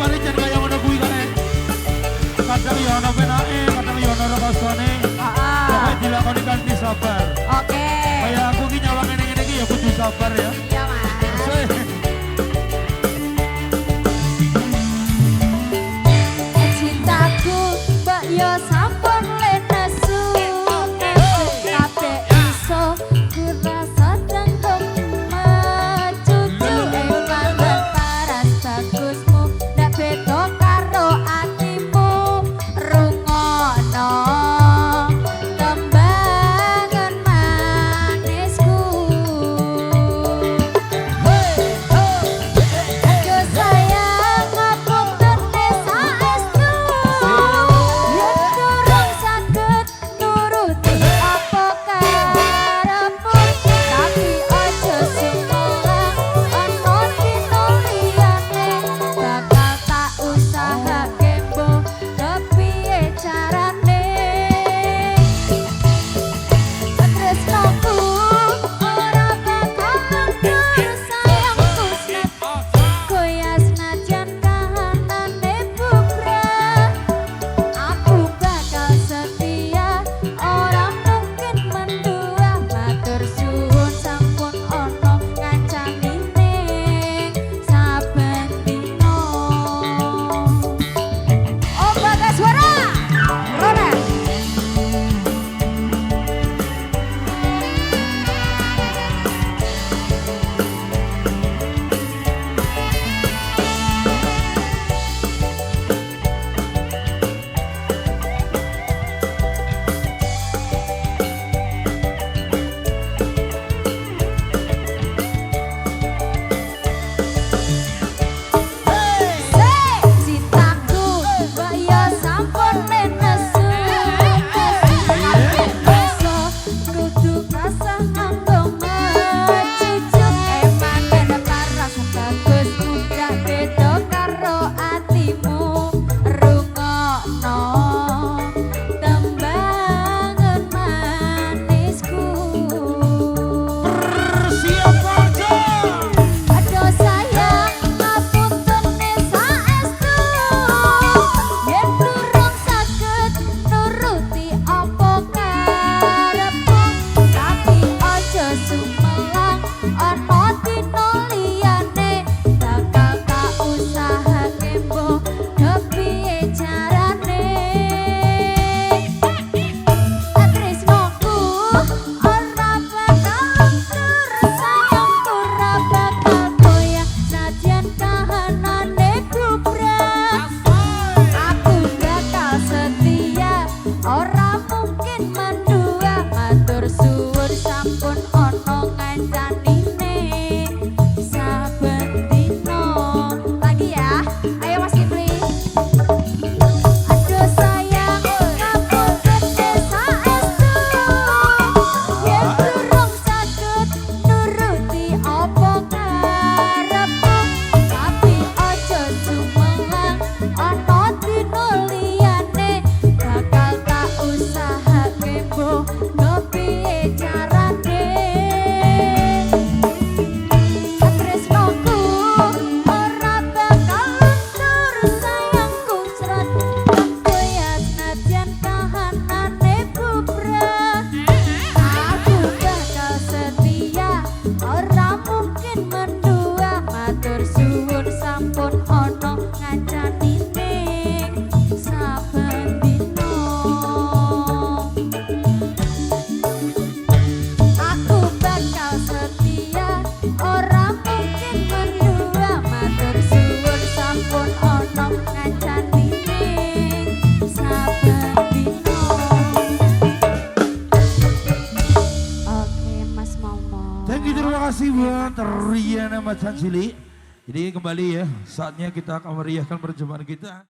kembali jangan kayak ngono kuwi kae. Kadang ya ono penake, kadang ya ono rasane. Heeh. Dilakoni kanthi sabar. Oke. Kayak aku ki nyawang ngene-ngene iki ya kudu sabar ya. Iya, Mas. Cintaku mbak yo sampun lenesu. Kabeh iso kurasa tengkung cucu langan paras bagusmu ndak beda karo atimu rungono tembangan manisku. Yo sayang aku teresa estu yen durung saged nuruti apa karepmu tapi aja sumelang ana dina liyane bakal tak usahake mbok kepiye carane tresnoku ora bakal mundur sayangku snap koyo senajan kahanane bubrah aku bakal setia ora mungkin mendua matur suwun sampun ono ngancani ning saben dina. Oh bagas suara Rona. Cintaku mbak yo sampun lenesu iso kudu rasa ngambung cucuk emang kena paras bagusmu ndak beda karo atimu rungono tembangan manisku. Siap aja. Aduh sayang ngapunten saestu yen durung saged nuruti apa karepmu tapi aja sumelang ana dina liyane bakal tak usahake mbok kepiye carane tresnoku ora bakal mundur sayangku ora bakal goyah nadyan kahanane bubrah aku bakal setia ora mungkin mendua matur suwun sampun ono ngancani ning saben dina. Lagi ya ayo Mas Kipli. Aduh sayang ngapunten saestu yen durung saged nuruti apa karepmu tapi aja sumelang ana dina liyane bakal tak usahake mbok kepiye carane tresnoku ora bakal luntur sayangku sret koyo nadyan kahanane bubrah aku bakal setia ora mungkin mendua matur suwun sampun ono ngancani ning saben dina. Aku bakal setia ora mungkin mendua matur suwun sampun ono ngancani ning saben dina. Oke Mas Momo. Thank you, terima kasih buat Riana Macan Cilik. Jadi kembali ya, saatnya kita akan meriahkan perjumpaan kita.